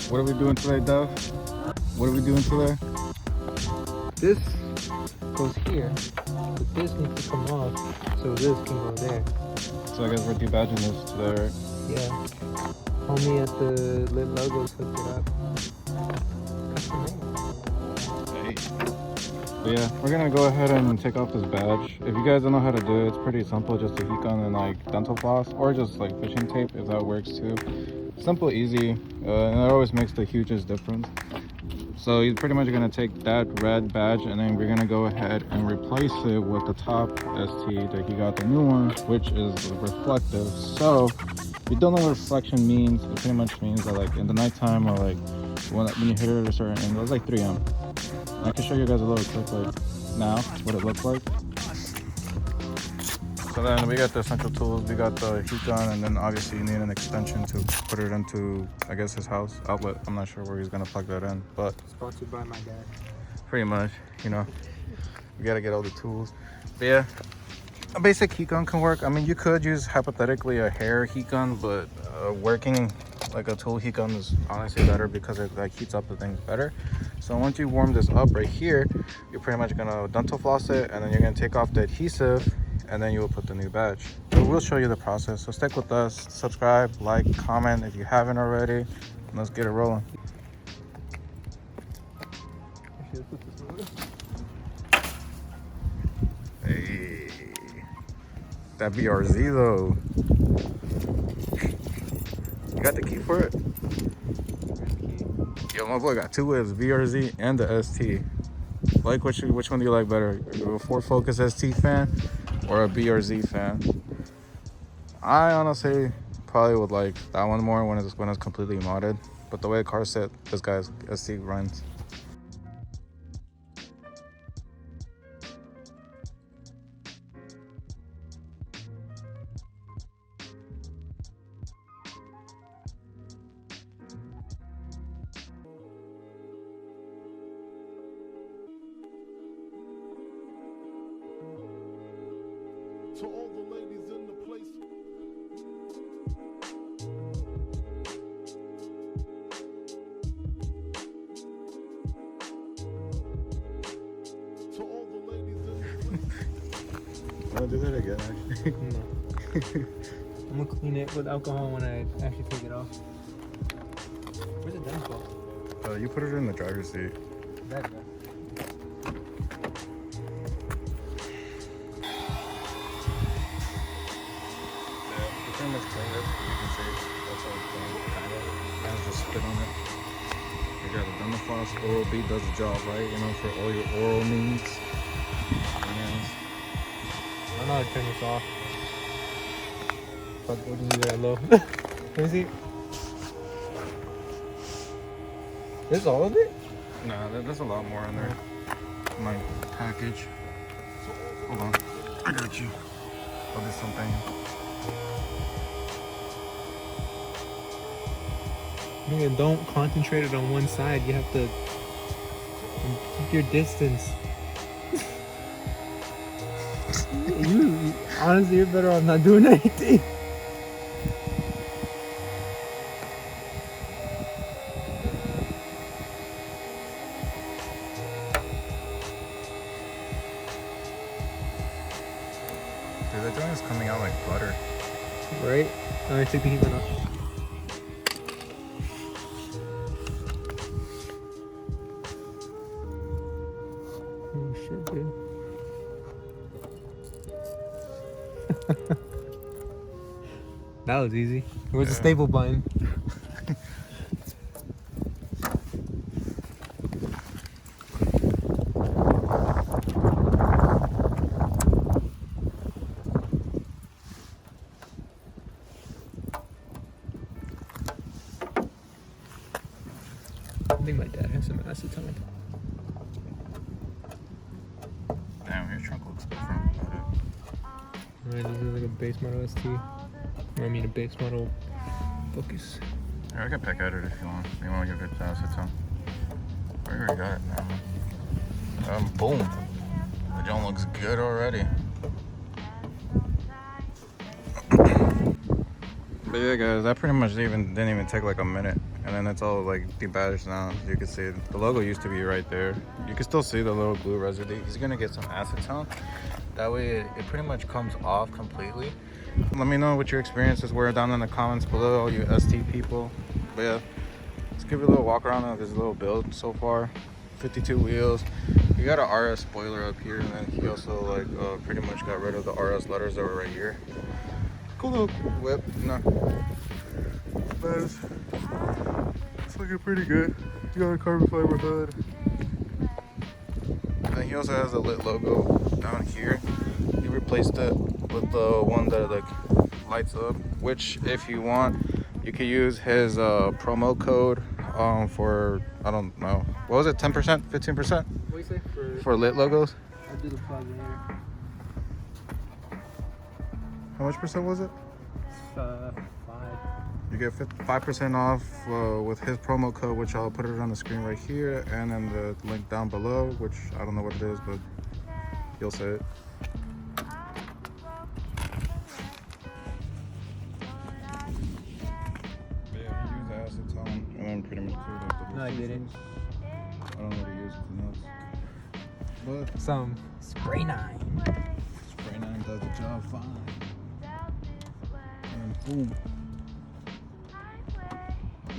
What are we doing today, Dove? What are we doing today? This goes here, but this needs to come off so this can go there. So I guess we're debadging this today, right? Yeah. Homie at the lit logos hooked it up. But yeah, we're gonna go ahead and take off this badge. If you guys don't know how to do it, it's pretty simple. Just a heat gun and like dental floss, or just like fishing tape if that works too. Simple, easy, and it always makes the hugest difference. So you're pretty much gonna take that red badge and then we're gonna go ahead and replace it with the top ST that he got, the new one, which is reflective. So if you don't know what reflection means, it pretty much means that like in the nighttime or like when you hit it at a certain angle, it's like 3M. I can show you guys a little quick like now what it looks like. So then we got the essential tools, we got the heat gun, and then obviously you need an extension to put it into, I guess, his house outlet. I'm not sure where he's gonna plug that in, but Sponsored by my dad. pretty much, you know, we gotta get all the tools. But yeah, a basic heat gun can work. I mean, you could use hypothetically a hair heat gun, but working like a tool heat gun is honestly better because it like heats up the things better. So once you warm this up right here, you're pretty much gonna dental floss it, and then you're gonna take off the adhesive, and then you will put the new badge. So we'll show you the process. So stick with us, subscribe, like, comment if you haven't already, and let's get it rolling. Hey, that BRZ though. You got the key for it? Yo, my boy got two whips, BRZ and the ST. Like, which one do you like better? Are you a Ford Focus ST fan or a BRZ fan? I honestly probably would like that one more when it's completely modded. But the way the car set, this guy's ST runs. To all the ladies in the place. To all the ladies in the place. Wanna do that again, actually? No. I'm gonna clean it with alcohol when I actually take it off. Where's the dental? You put it in the driver's seat. That guy. Pretty much cleaned it. You can see that's all clean, kind of. I just spit on it. You got a dental floss. Oral B does the job, right? You know, for all your oral needs. Yes. I don't know how to turn this off. Fuck, we'll just leave it at low. Let me see. This is all of it? Nah, there's a lot more in there. My package. Hold on. I got you. I'll do something. Nigga, don't concentrate it on one side. You have to keep your distance. you honestly, you're better off not doing anything. Dude, the joint is coming out like butter. Right? Alright, take the heat gun off. Oh shit, dude. That was easy. Where's the staple button? I think my dad has some acetone. Damn, your trunk looks different. Alright, this is like a base model ST. Or I mean a base model Focus. Yeah, I can pick at it if you want. You want to give it to us? It's on. We already got it now. Boom. The joint looks good already. But yeah, guys, that pretty much didn't even take like a minute, and then it's all like debadged now. You can see it. The logo used to be right there. You can still see the little glue residue. He's gonna get some acetone. That way, it pretty much comes off completely. Let me know what your experiences were down in the comments below, all you ST people. But yeah, let's give it a little walk around of this little build so far. 52 wheels. You got an RS spoiler up here, and then he also like pretty much got rid of the RS letters that were right here. Cool little whip, no. But it's looking pretty good. You got a carbon fiber hood. And then he also has a lit logo down here. He replaced it with the one that like lights up, which if you want, you could use his promo code for, I don't know, what was it, 10%, 15%? What do you say? For lit logos? I'll do the plug in here. How much percent was it? 5. You get 5% off with his promo code, which I'll put it on the screen right here, and then the link down below, which I don't know what it is, but you'll see it. Yeah, he used acetone, and then pretty much cleared up the No, I didn't. I don't know what he used to nuts. But Some spray 9. Spray 9 does the job fine. And boom.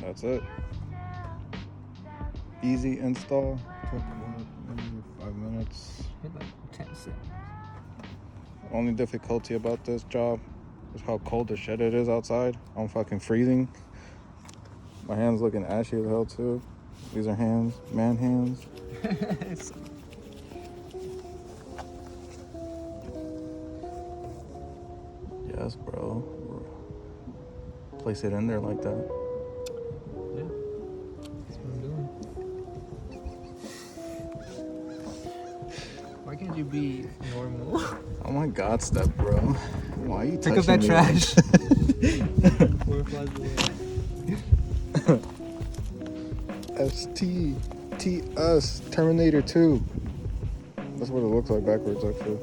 That's it. Easy install. Took what, maybe 5 minutes. Like 10 seconds. Only difficulty about this job is how cold the shit it is outside. I'm fucking freezing. My hands looking ashy as hell too. These are hands, man hands. Yes, bro. Place it in there like that. Yeah. That's what I'm doing. Why can't you be normal? Oh my god, Steph, bro. Why are you Pick up touching that me? trash. Where flies away. STTS Terminator 2. That's what it looks like backwards, actually.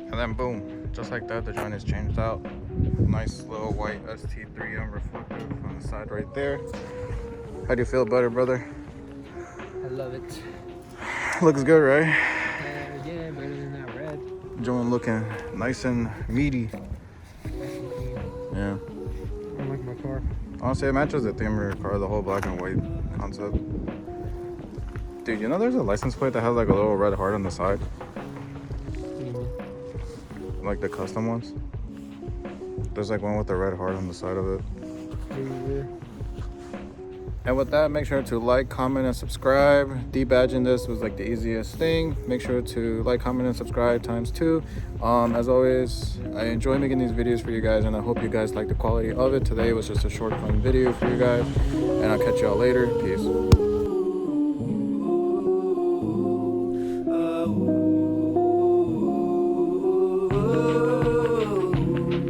And then boom, just like that, the joint is changed out. Nice little white ST3M reflective on the side right there. How do you feel about it, brother? I love it. Looks good, right? Yeah, better than that red. Joint looking nice and meaty. Yeah. I like my car. Honestly, it matches the theme of your car, the whole black and white concept. Dude, you know there's a license plate that has like a little red heart on the side? What do you mean? Like the custom ones? There's like one with a red heart on the side of it. Yeah. And with that, make sure to like, comment, and subscribe. Debadging this was like the easiest thing. Make sure to like, comment, and subscribe ×2. As always, I enjoy making these videos for you guys, and I hope you guys like the quality of it. Today was just a short, fun video for you guys, and I'll catch y'all later. Peace.